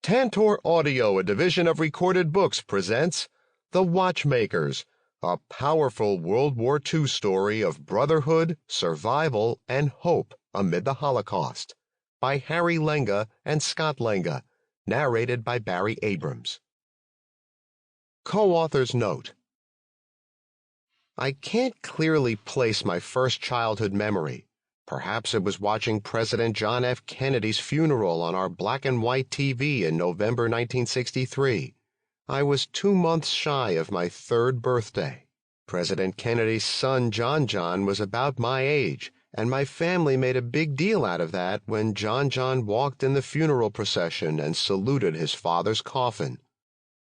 Tantor Audio, a division of Recorded Books, presents The Watchmakers, a powerful World War II story of brotherhood, survival, and hope amid the Holocaust, by Harry Lenga and Scott Lenga, narrated by Barry Abrams. Co-author's note: I can't clearly place my first childhood memory. Perhaps it was watching President John F. Kennedy's funeral on our black-and-white TV in November 1963. I was 2 months shy of my 3rd birthday. President Kennedy's son John was about my age, and my family made a big deal out of that when John walked in the funeral procession and saluted his father's coffin.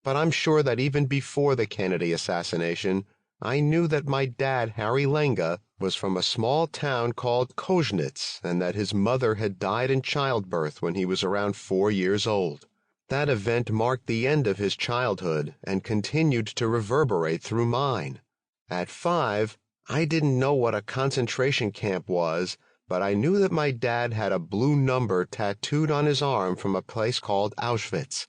But I'm sure that even before the Kennedy assassination, I knew that my dad, Harry Lenga, was from a small town called Kozhnitz, and that his mother had died in childbirth when he was around 4 years old. That event marked the end of his childhood and continued to reverberate through mine. At 5, I didn't know what a concentration camp was, but I knew that my dad had a blue number tattooed on his arm from a place called Auschwitz.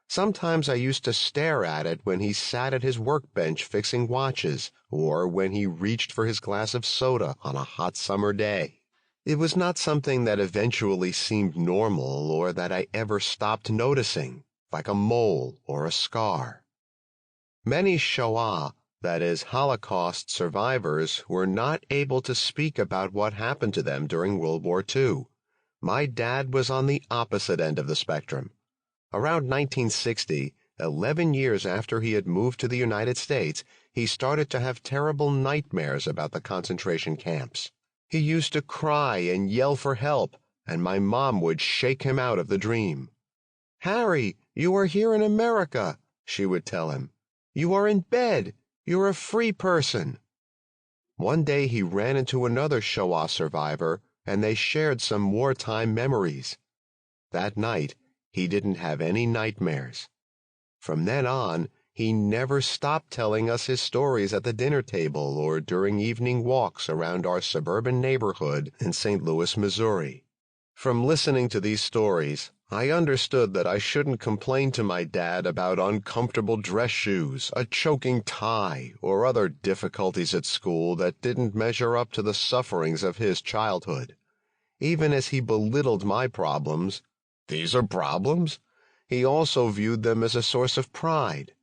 Sometimes I used to stare at it when he sat at his workbench fixing watches, or when he reached for his glass of soda on a hot summer day. It was not something that eventually seemed normal or that I ever stopped noticing, like a mole or a scar. Many Shoah, that is, Holocaust survivors, were not able to speak about what happened to them during World War II. My dad was on the opposite end of the spectrum. Around 1960, 11 years after he had moved to the United States, he started to have terrible nightmares about the concentration camps. He used to cry and yell for help, and my mom would shake him out of the dream. "Harry, you are here in America," she would tell him. "You are in bed. You're a free person." One day he ran into another Shoah survivor, and they shared some wartime memories. That night, he didn't have any nightmares. From then on, he never stopped telling us his stories at the dinner table or during evening walks around our suburban neighborhood in St. Louis, Missouri. From listening to these stories, I understood that I shouldn't complain to my dad about uncomfortable dress shoes, a choking tie, or other difficulties at school that didn't measure up to the sufferings of his childhood. Even as he belittled my problems, these are problems, he also viewed them as a source of pride.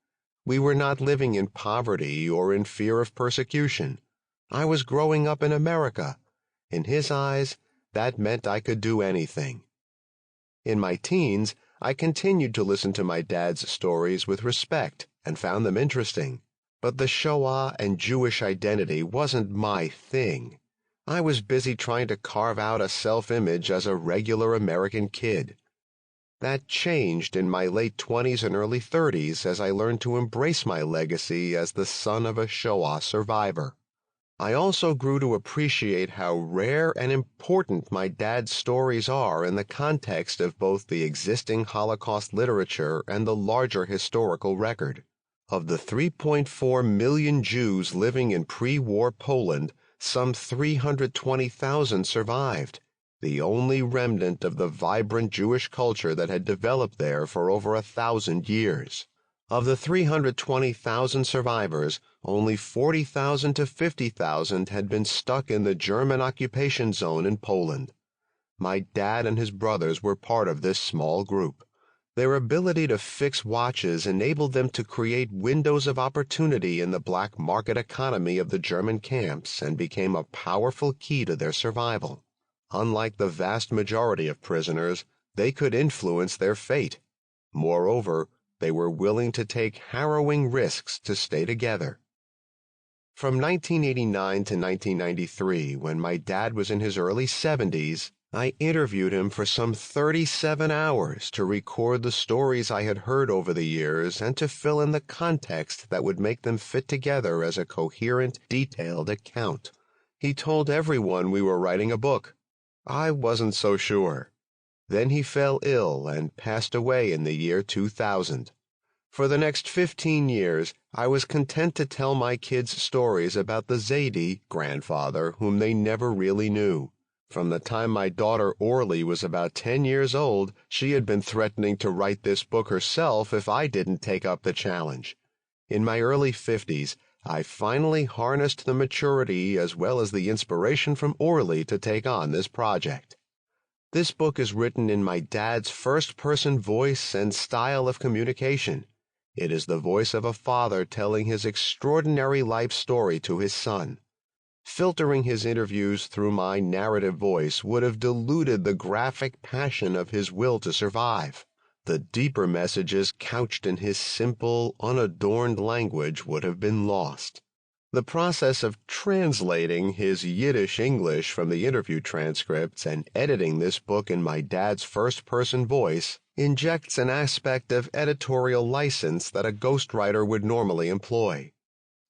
We were not living in poverty or in fear of persecution. I was growing up in America. In his eyes, that meant I could do anything. In my teens, I continued to listen to my dad's stories with respect and found them interesting. But the Shoah and Jewish identity wasn't my thing. I was busy trying to carve out a self-image as a regular American kid. That changed in my late 20s and early 30s as I learned to embrace my legacy as the son of a Shoah survivor. I also grew to appreciate how rare and important my dad's stories are in the context of both the existing Holocaust literature and the larger historical record. Of the 3.4 million Jews living in pre-war Poland, some 320,000 survived, the only remnant of the vibrant Jewish culture that had developed there for over 1,000 years. Of the 320,000 survivors, only 40,000 to 50,000 had been stuck in the German occupation zone in Poland. My dad and his brothers were part of this small group. Their ability to fix watches enabled them to create windows of opportunity in the black market economy of the German camps and became a powerful key to their survival. Unlike the vast majority of prisoners, they could influence their fate. Moreover, they were willing to take harrowing risks to stay together. From 1989 to 1993, when my dad was in his early 70s, I interviewed him for some 37 hours to record the stories I had heard over the years and to fill in the context that would make them fit together as a coherent, detailed account. He told everyone we were writing a book. I wasn't so sure. Then he fell ill and passed away in the year 2000. For the next 15 years, I was content to tell my kids stories about the Zaidi grandfather whom they never really knew. From the time my daughter Orly was about 10 years old, she had been threatening to write this book herself if I didn't take up the challenge. In my early 50s, I finally harnessed the maturity as well as the inspiration from Orly to take on this project. This book is written in my dad's first-person voice and style of communication. It is the voice of a father telling his extraordinary life story to his son. Filtering his interviews through my narrative voice would have diluted the graphic passion of his will to survive. The deeper messages couched in his simple, unadorned language would have been lost. The process of translating his Yiddish English from the interview transcripts and editing this book in my dad's first-person voice injects an aspect of editorial license that a ghostwriter would normally employ.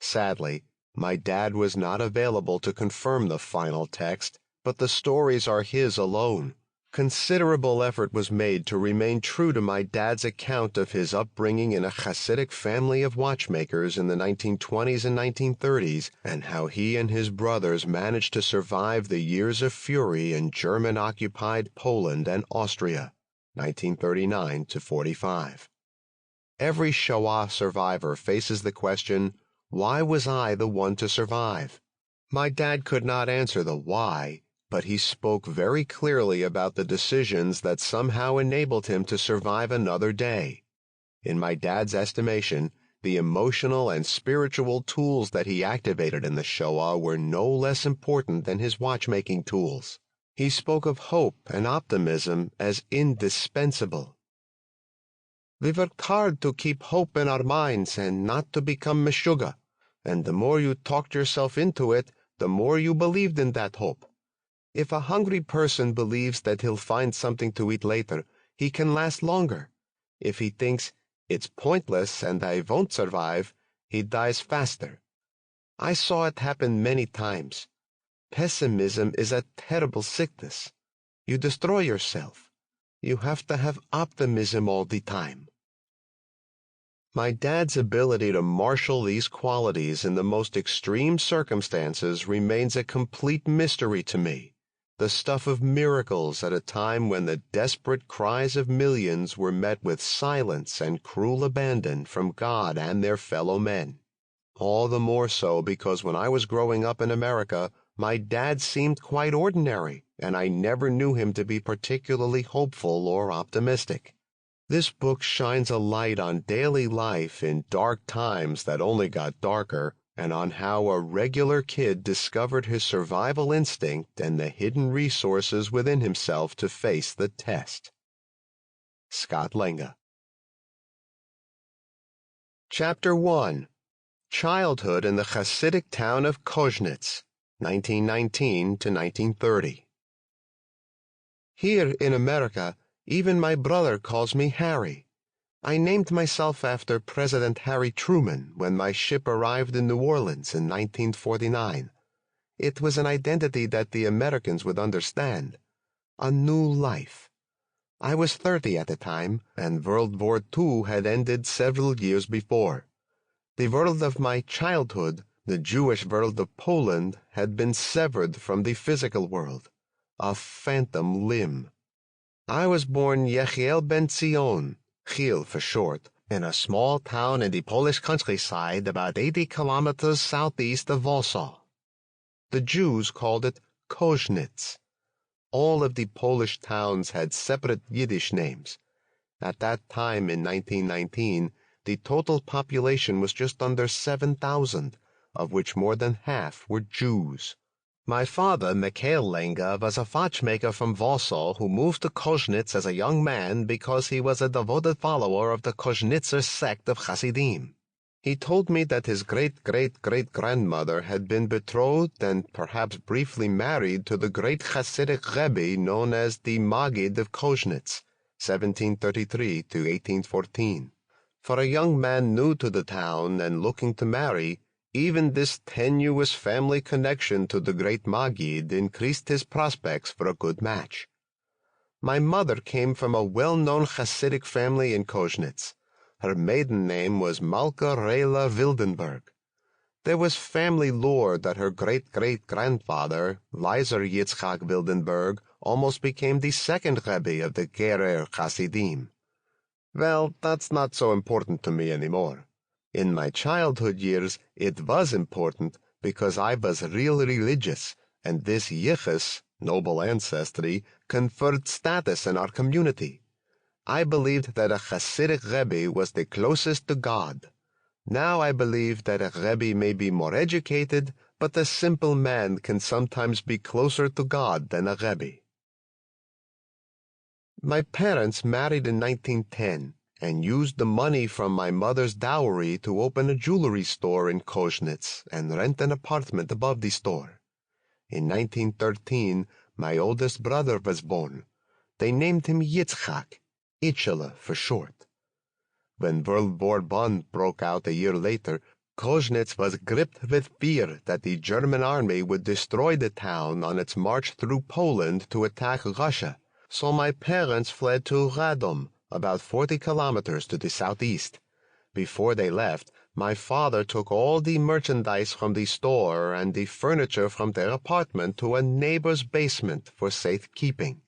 Sadly, my dad was not available to confirm the final text, but the stories are his alone. Considerable effort was made to remain true to my dad's account of his upbringing in a Chassidic family of watchmakers in the 1920s and 1930s, and how he and his brothers managed to survive the years of fury in German-occupied Poland and Austria, 1939 to 45. Every Shoah survivor faces the question, why was I the one to survive? My dad could not answer the why, but he spoke very clearly about the decisions that somehow enabled him to survive another day. In my dad's estimation, the emotional and spiritual tools that he activated in the Shoah were no less important than his watchmaking tools. He spoke of hope and optimism as indispensable. We worked hard to keep hope in our minds and not to become meshuggah, and the more you talked yourself into it, the more you believed in that hope. If a hungry person believes that he'll find something to eat later, he can last longer. If he thinks, it's pointless and I won't survive, he dies faster. I saw it happen many times. Pessimism is a terrible sickness. You destroy yourself. You have to have optimism all the time. My dad's ability to marshal these qualities in the most extreme circumstances remains a complete mystery to me. The stuff of miracles at a time when the desperate cries of millions were met with silence and cruel abandon from God and their fellow men. All the more so because when I was growing up in America, my dad seemed quite ordinary, and I never knew him to be particularly hopeful or optimistic. This book shines a light on daily life in dark times that only got darker, and on how a regular kid discovered his survival instinct and the hidden resources within himself to face the test. Scott Lenga. Chapter 1. Childhood in the Chassidic town of Kozhnitz, 1919 to 1930. Here in America, even my brother calls me Harry. I named myself after President Harry Truman when my ship arrived in New Orleans in 1949. It was an identity that the Americans would understand. A new life. I was 30 at the time, and World War II had ended several years before. The world of my childhood, the Jewish world of Poland, had been severed from the physical world. A phantom limb. I was born Yechiel ben Zion, Chiel for short, in a small town in the Polish countryside about 80 kilometers southeast of Warsaw. The Jews called it Kozhnitz. All of the Polish towns had separate Yiddish names. At that time in 1919, the total population was just under 7,000, of which more than half were Jews. My father, Mikhail Lenga, was a watchmaker from Warsaw who moved to Kozhnitz as a young man because he was a devoted follower of the Kozhnitzer sect of Chassidim. He told me that his great-great-great-grandmother had been betrothed and perhaps briefly married to the great Chassidic Rebbe known as the Maggid of Kozhnitz, 1733 to 1814. For a young man new to the town and looking to marry, even this tenuous family connection to the great Maggid increased his prospects for a good match. My mother came from a well-known Chassidic family in Kozhnitz. Her maiden name was Malka Rela Wildenberg. There was family lore that her great-great-grandfather, Leiser Yitzchak Wildenberg, almost became the second Rebbe of the Gerer Chassidim. Well, that's not so important to me anymore. In my childhood years, it was important because I was real religious, and this yichus, noble ancestry, conferred status in our community. I believed that a Chassidic Rebbe was the closest to God. Now I believe that a Rebbe may be more educated, but a simple man can sometimes be closer to God than a Rebbe. My parents married in 1910 and used the money from my mother's dowry to open a jewelry store in Kozhnitz and rent an apartment above the store. In 1913, my oldest brother was born. They named him Yitzchak, Itchala for short. When World War I broke out a year later, Kozhnitz was gripped with fear that the German army would destroy the town on its march through Poland to attack Russia, so my parents fled to Radom, about 40 kilometers to the southeast. Before they left, my father took all the merchandise from the store and the furniture from their apartment to a neighbor's basement for safekeeping.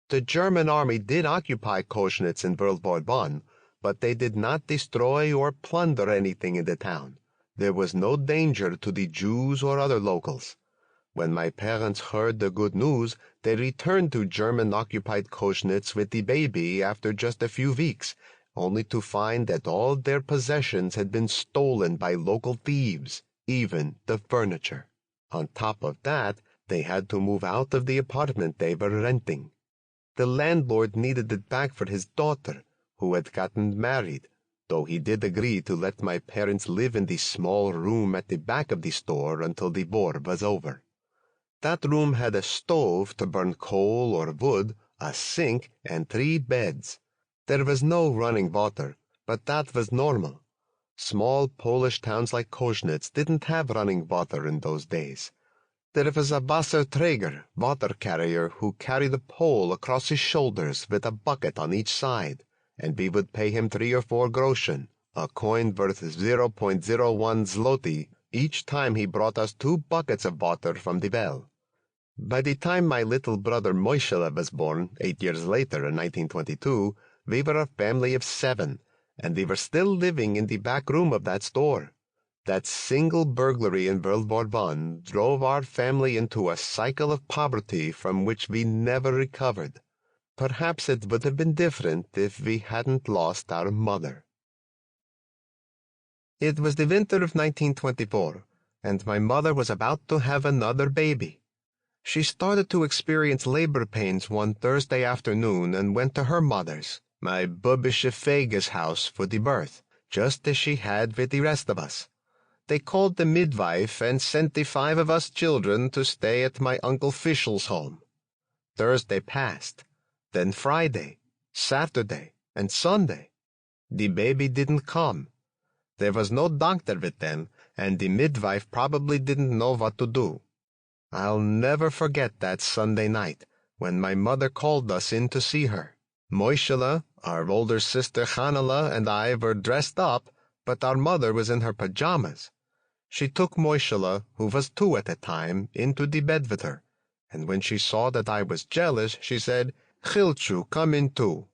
The German army did occupy Kozhnitz in World War I, but they did not destroy or plunder anything in the town. There was no danger to the Jews or other locals. When my parents heard the good news, they returned to German-occupied Kozhnitz with the baby after just a few weeks, only to find that all their possessions had been stolen by local thieves, even the furniture. On top of that, they had to move out of the apartment they were renting. The landlord needed it back for his daughter, who had gotten married, though he did agree to let my parents live in the small room at the back of the store until the war was over. That room had a stove to burn coal or wood, a sink, and 3 beds. There was no running water, but that was normal. Small Polish towns like Kozhnitz didn't have running water in those days. There was a Wasserträger, water carrier, who carried a pole across his shoulders with a bucket on each side, and we would pay him 3 or 4 groschen, a coin worth 0.01 zloty, each time he brought us 2 buckets of water from the well. By the time my little brother Moishe was born, 8 years later in 1922, we were a family of 7, and we were still living in the back room of that store. That single burglary in World War I drove our family into a cycle of poverty from which we never recovered. Perhaps it would have been different if we hadn't lost our mother. It was the winter of 1924, and my mother was about to have another baby. She started to experience labor pains one Thursday afternoon and went to her mother's, my Bubische Fege's house, for the birth, just as she had with the rest of us. They called the midwife and sent the 5 of us children to stay at my Uncle Fischel's home. Thursday passed. Then Friday, Saturday, and Sunday. The baby didn't come. There was no doctor with them, and the midwife probably didn't know what to do. I'll never forget that Sunday night, when my mother called us in to see her. Moishela, our older sister Hanala, and I were dressed up, but our mother was in her pajamas. She took Moishela, who was 2 at the time, into the bed with her, and when she saw that I was jealous, she said, "Chilchu, come in too."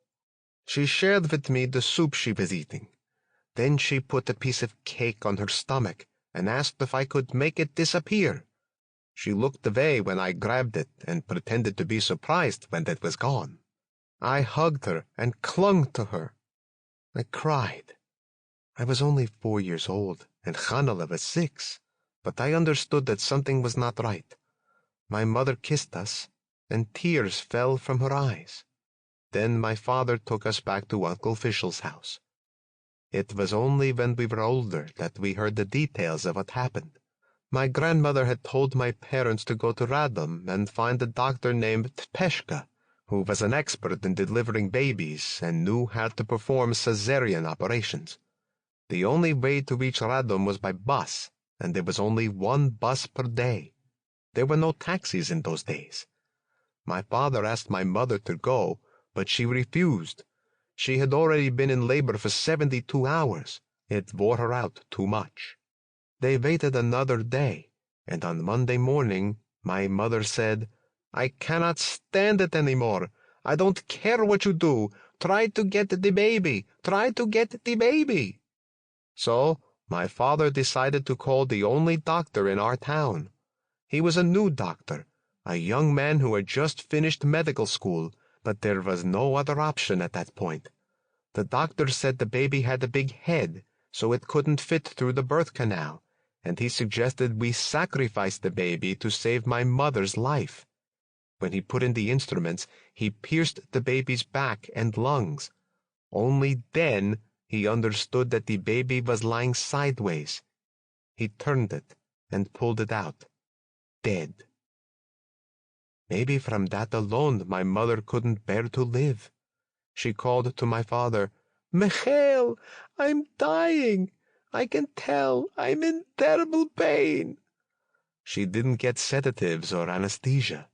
She shared with me the soup she was eating. Then she put a piece of cake on her stomach and asked if I could make it disappear. She looked away when I grabbed it and pretended to be surprised when it was gone. I hugged her and clung to her. I cried. I was only 4 years old, and Hanala was 6, but I understood that something was not right. My mother kissed us, and tears fell from her eyes. Then my father took us back to Uncle Fischel's house. It was only when we were older that we heard the details of what happened. My grandmother had told my parents to go to Radom and find a doctor named Peshka, who was an expert in delivering babies and knew how to perform cesarean operations. The only way to reach Radom was by bus, and there was only 1 bus per day. There were no taxis in those days. My father asked my mother to go, but she refused. She had already been in labor for 72 hours. It wore her out too much. They waited another day, and on Monday morning, my mother said, "I cannot stand it anymore. I don't care what you do. Try to get the baby. Try to get the baby." So my father decided to call the only doctor in our town. He was a new doctor, a young man who had just finished medical school, but there was no other option at that point. The doctor said the baby had a big head, so it couldn't fit through the birth canal, and he suggested we sacrifice the baby to save my mother's life. When he put in the instruments, he pierced the baby's back and lungs. Only then he understood that the baby was lying sideways. He turned it and pulled it out, dead. Maybe from that alone my mother couldn't bear to live. She called to my father, "Michael, I'm dying. I can tell. I'm in terrible pain." She didn't get sedatives or anesthesia.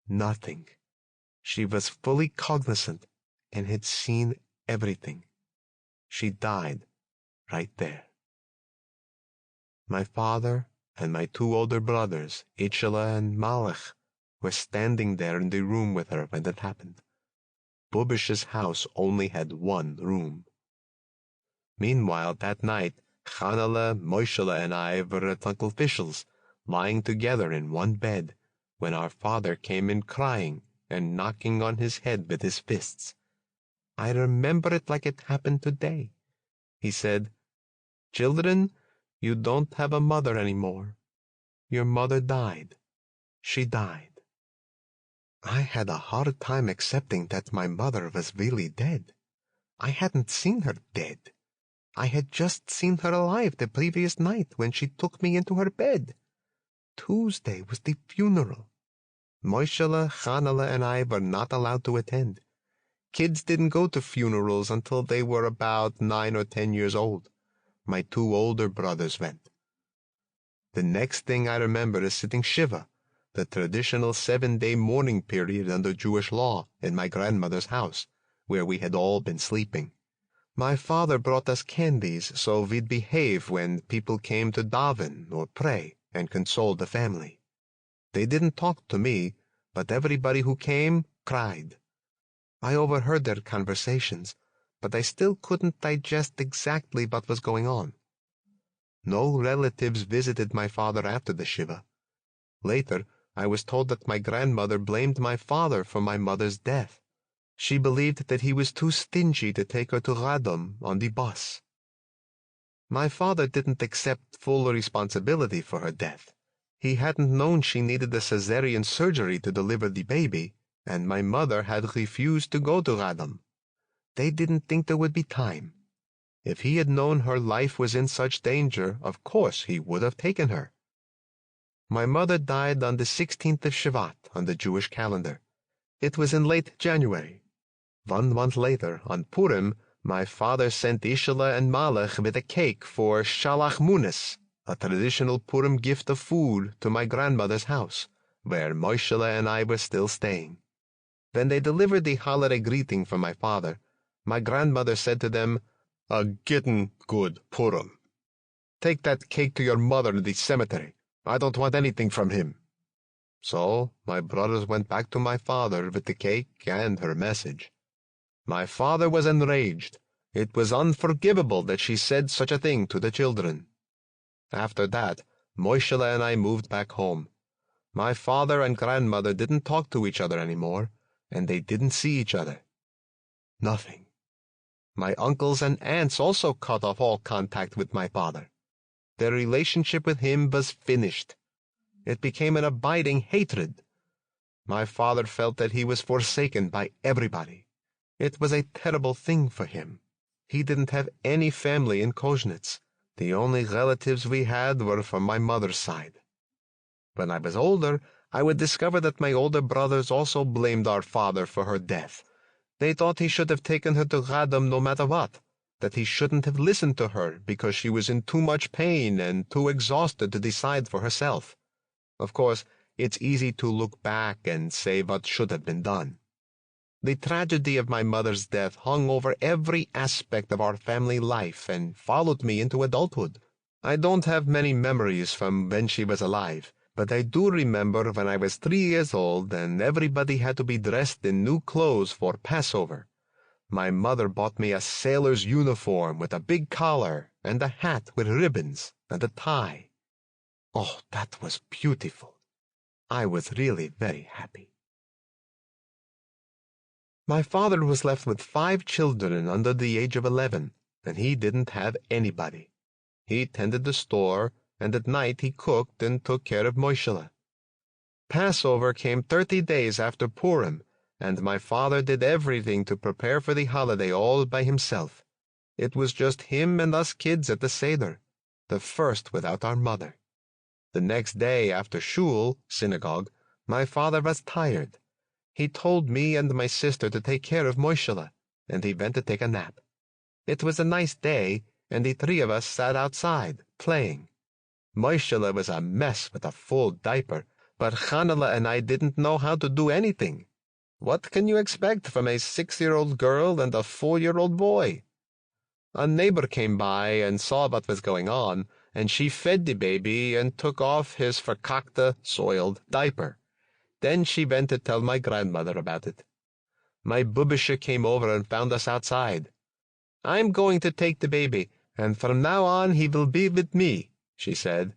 Nothing. She was fully cognizant and had seen everything. She died right there. My father and my two older brothers, Itzhela and Mailekh, were standing there in the room with her when that happened. Bubish's house only had one room. Meanwhile, that night, Chanele, Moishe, and I were at Uncle Fishel's, lying together in one bed, when our father came in crying and knocking on his head with his fists. I remember it like it happened today. He said, "Children, you don't have a mother anymore. Your mother died. She died." I had a hard time accepting that my mother was really dead. I hadn't seen her dead. I had just seen her alive the previous night when she took me into her bed. Tuesday was the funeral. Moishe, Chanele, and I were not allowed to attend. Kids didn't go to funerals until they were about 9 or 10 years old. My two older brothers went. The next thing I remember is sitting Shiva, the traditional 7-day mourning period under Jewish law, in my grandmother's house, where we had all been sleeping. My father brought us candies so we'd behave when people came to daven or pray and console the family. They didn't talk to me, but everybody who came cried. I overheard their conversations, but I still couldn't digest exactly what was going on. No relatives visited my father after the Shiva. Later, I was told that my grandmother blamed my father for my mother's death. She believed that he was too stingy to take her to Radom on the bus. My father didn't accept full responsibility for her death. He hadn't known she needed a cesarean surgery to deliver the baby, and my mother had refused to go to Radom. They didn't think there would be time. If he had known her life was in such danger, of course he would have taken her. My mother died on the 16th of Shevat on the Jewish calendar. It was in late January. 1 month later, on Purim, my father sent Itzhela and Mailekh with a cake for Shalach Munis, a traditional Purim gift of food, to my grandmother's house, where Moishe and I were still staying. When they delivered the holiday greeting for my father, my grandmother said to them, "A gittin' good Purim. Take that cake to your mother in the cemetery. I don't want anything from him." So my brothers went back to my father with the cake and her message. My father was enraged. It was unforgivable that she said such a thing to the children. After that, Moishe and I moved back home. My father and grandmother didn't talk to each other anymore, and they didn't see each other. Nothing. My uncles and aunts also cut off all contact with my father. Their relationship with him was finished. It became an abiding hatred. My father felt that he was forsaken by everybody. It was a terrible thing for him. He didn't have any family in Kozhnitz. The only relatives we had were from my mother's side. When I was older, I would discover that my older brothers also blamed our father for her death. They thought he should have taken her to Radom no matter what, that he shouldn't have listened to her because she was in too much pain and too exhausted to decide for herself. Of course, it's easy to look back and say what should have been done. The tragedy of my mother's death hung over every aspect of our family life and followed me into adulthood. I don't have many memories from when she was alive, but I do remember when I was 3 years old and everybody had to be dressed in new clothes for Passover. My mother bought me a sailor's uniform with a big collar and a hat with ribbons and a tie. Oh, that was beautiful. I was really very happy. My father was left with 5 children under the age of 11, and he didn't have anybody. He tended the store, and at night he cooked and took care of Moishe. Passover came 30 days after Purim, and my father did everything to prepare for the holiday all by himself. It was just him and us kids at the Seder, the first without our mother. The next day after shul, synagogue, my father was tired. He told me and my sister to take care of Moishe, and he went to take a nap. It was a nice day, and the 3 of us sat outside, playing. Moishe was a mess with a full diaper, but Chanala and I didn't know how to do anything. What can you expect from a 6-year-old girl and a 4-year-old boy? A neighbor came by and saw what was going on, and she fed the baby and took off his verkackte, soiled diaper. Then she went to tell my grandmother about it. My Bubische came over and found us outside. "I'm going to take the baby, and from now on he will be with me," she said.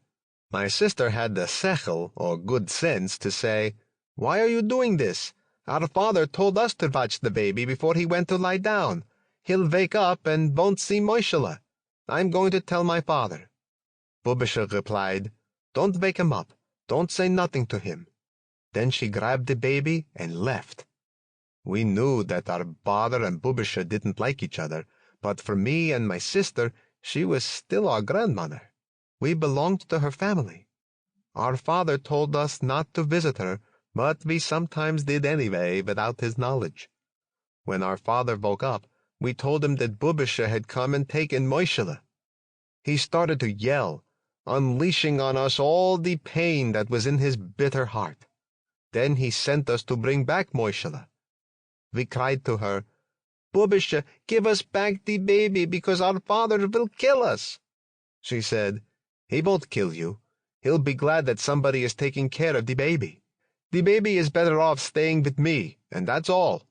My sister had the sechel, or good sense, to say, "Why are you doing this? Our father told us to watch the baby before he went to lie down. He'll wake up and won't see Moishe. I'm going to tell my father." Bubische replied, "Don't wake him up. Don't say nothing to him." Then she grabbed the baby and left. We knew that our father and Bubische didn't like each other, but for me and my sister, she was still our grandmother. We belonged to her family. Our father told us not to visit her, but we sometimes did anyway without his knowledge. When our father woke up, we told him that Bubische had come and taken Moishe. He started to yell, unleashing on us all the pain that was in his bitter heart. Then he sent us to bring back Moishe. We cried to her, "Bubische, give us back the baby because our father will kill us." She said, "He won't kill you. He'll be glad that somebody is taking care of the baby. The baby is better off staying with me, and that's all.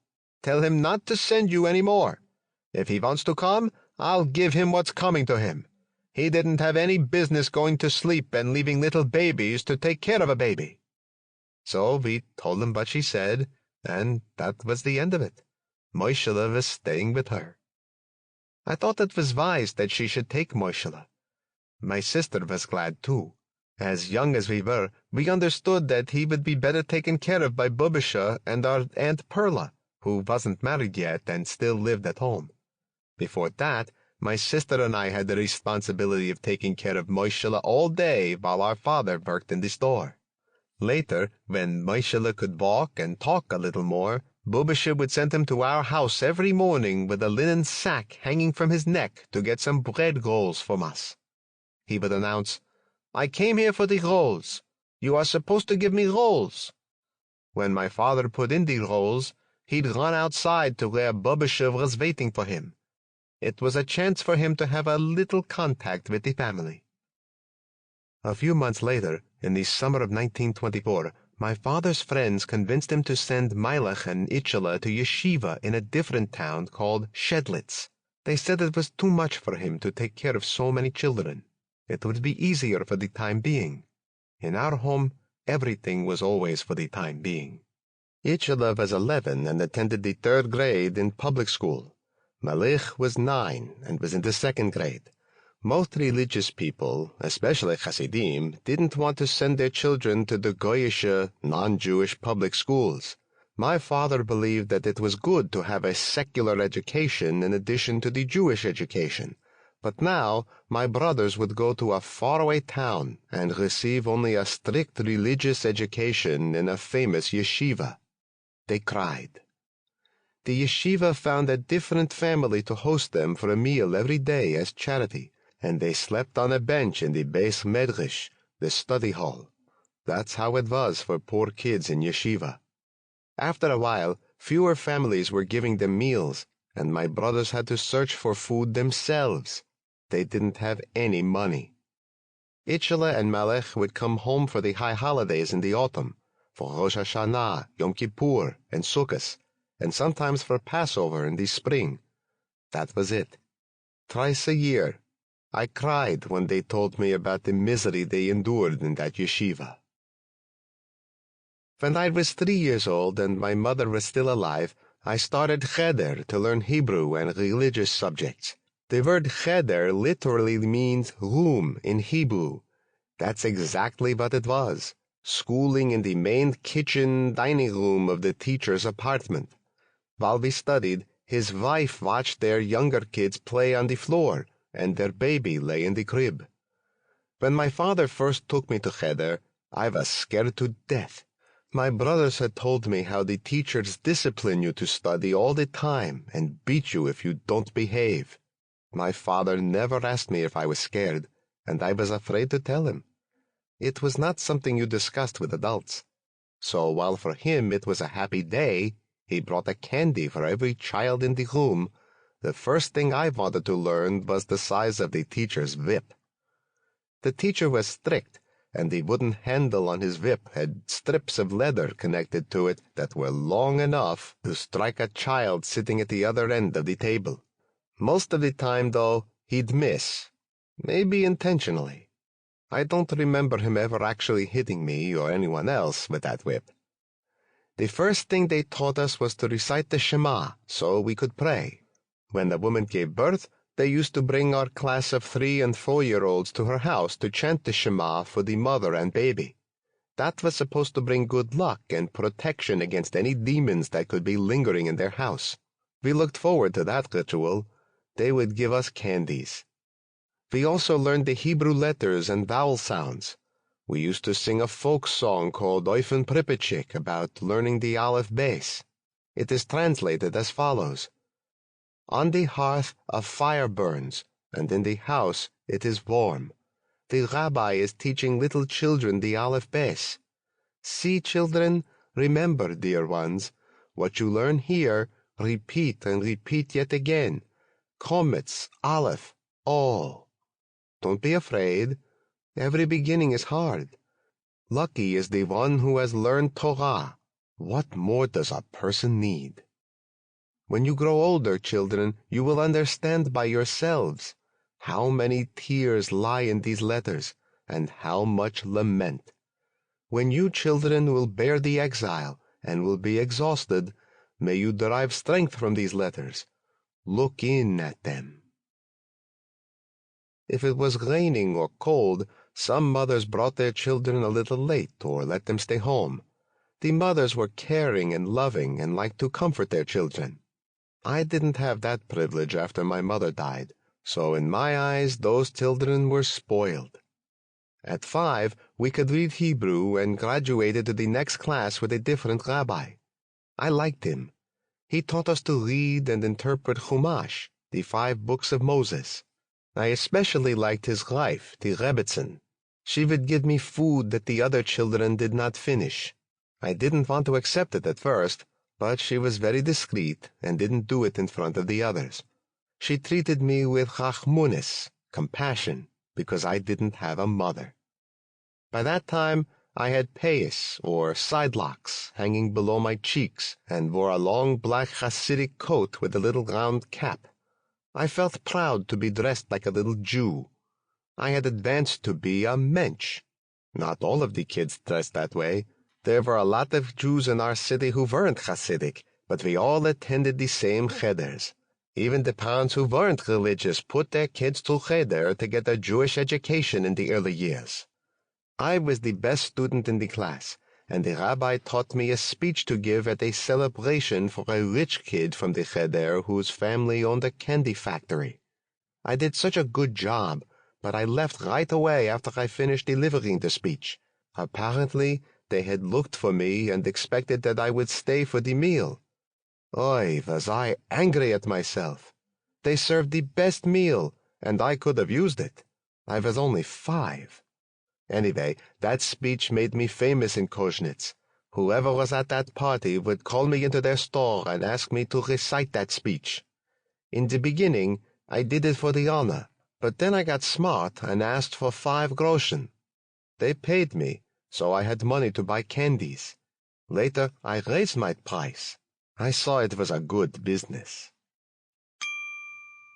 Tell him not to send you any more. If he wants to come, I'll give him what's coming to him. He didn't have any business going to sleep and leaving little babies to take care of a baby." So we told him what she said, and that was the end of it. Moishe was staying with her. I thought it was wise that she should take Moishe. My sister was glad too. As young as we were, we understood that he would be better taken care of by Bubische and our Aunt Perla, who wasn't married yet and still lived at home. Before that, my sister and I had the responsibility of taking care of Moishe all day while our father worked in the store. Later, when Moishe could walk and talk a little more, Bubische would send him to our house every morning with a linen sack hanging from his neck to get some bread rolls from us. He would announce, "I came here for the rolls. You are supposed to give me rolls." When my father put in the rolls, he'd run outside to where Bubische was waiting for him. It was a chance for him to have a little contact with the family. A few months later, in the summer of 1924, my father's friends convinced him to send Mailekh and Moishe to yeshiva in a different town called Kozhnitz. They said it was too much for him to take care of so many children. It would be easier for the time being. In our home, everything was always for the time being. Moishe was 11 and attended the 3rd grade in public school. Mailekh was 9 and was in the 2nd grade. Most religious people, especially Chassidim, didn't want to send their children to the Goyish, non-Jewish public schools. My father believed that it was good to have a secular education in addition to the Jewish education. But now, my brothers would go to a faraway town and receive only a strict religious education in a famous yeshiva. They cried. The yeshiva found a different family to host them for a meal every day as charity, and they slept on a bench in the Beis Medrash, the study hall. That's how it was for poor kids in yeshiva. After a while, fewer families were giving them meals, and my brothers had to search for food themselves. They didn't have any money. Itchela and Mailekh would come home for the high holidays in the autumn, for Rosh Hashanah, Yom Kippur, and Sukkot, and sometimes for Passover in the spring. That was it. Thrice a year. I cried when they told me about the misery they endured in that yeshiva. When I was 3 years old and my mother was still alive, I started cheder to learn Hebrew and religious subjects. The word cheder literally means room in Hebrew. That's exactly what it was, schooling in the main kitchen dining room of the teacher's apartment. While we studied, his wife watched their younger kids play on the floor, and their baby lay in the crib. When my father first took me to cheder, I was scared to death. My brothers had told me how the teachers discipline you to study all the time and beat you if you don't behave. My father never asked me if I was scared, and I was afraid to tell him. It was not something you discussed with adults. So while for him it was a happy day, he brought a candy for every child in the room. The first thing I wanted to learn was the size of the teacher's whip. The teacher was strict, and the wooden handle on his whip had strips of leather connected to it that were long enough to strike a child sitting at the other end of the table. Most of the time, though, he'd miss, maybe intentionally. I don't remember him ever actually hitting me or anyone else with that whip. The first thing they taught us was to recite the Shema so we could pray. When the woman gave birth, they used to bring our class of 3- and 4-year-olds to her house to chant the Shema for the mother and baby. That was supposed to bring good luck and protection against any demons that could be lingering in their house. We looked forward to that ritual. They would give us candies. We also learned the Hebrew letters and vowel sounds. We used to sing a folk song called Oifen Pripetchik about learning the Aleph Beis. It is translated as follows. On the hearth a fire burns, and in the house it is warm. The rabbi is teaching little children the Aleph Beis. See, children, remember, dear ones, what you learn here, repeat and repeat yet again. Kometz, Aleph, all. Don't be afraid. Every beginning is hard. Lucky is the one who has learned Torah. What more does a person need? When you grow older, children, you will understand by yourselves how many tears lie in these letters, and how much lament. When you children will bear the exile, and will be exhausted, may you derive strength from these letters. Look in at them. If it was raining or cold, some mothers brought their children a little late or let them stay home. The mothers were caring and loving and liked to comfort their children. I didn't have that privilege after my mother died, so in my eyes those children were spoiled. At 5, we could read Hebrew and graduated to the next class with a different rabbi. I liked him. He taught us to read and interpret Chumash, the 5 books of Moses. I especially liked his wife, the Rebbetzin. She would give me food that the other children did not finish. I didn't want to accept it at first, but she was very discreet and didn't do it in front of the others. She treated me with rachmunis, compassion, because I didn't have a mother. By that time, I had payas, or side locks, hanging below my cheeks, and wore a long black Chassidic coat with a little round cap. I felt proud to be dressed like a little Jew. I had advanced to be a mensch. Not all of the kids dressed that way. There were a lot of Jews in our city who weren't Chassidic, but we all attended the same cheders. Even the parents who weren't religious put their kids to cheder to get a Jewish education in the early years. I was the best student in the class, and the rabbi taught me a speech to give at a celebration for a rich kid from the cheder whose family owned a candy factory. I did such a good job, but I left right away after I finished delivering the speech. Apparently, they had looked for me and expected that I would stay for the meal. Oy, was I angry at myself. They served the best meal, and I could have used it. I was only 5. Anyway, that speech made me famous in Kozhnitz. Whoever was at that party would call me into their store and ask me to recite that speech. In the beginning, I did it for the honor, But then I got smart and asked for 5 groschen. They paid me, so I had money to buy candies. Later, I raised my price. I saw it was a good business.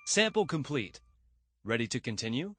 Sample complete. Ready to continue?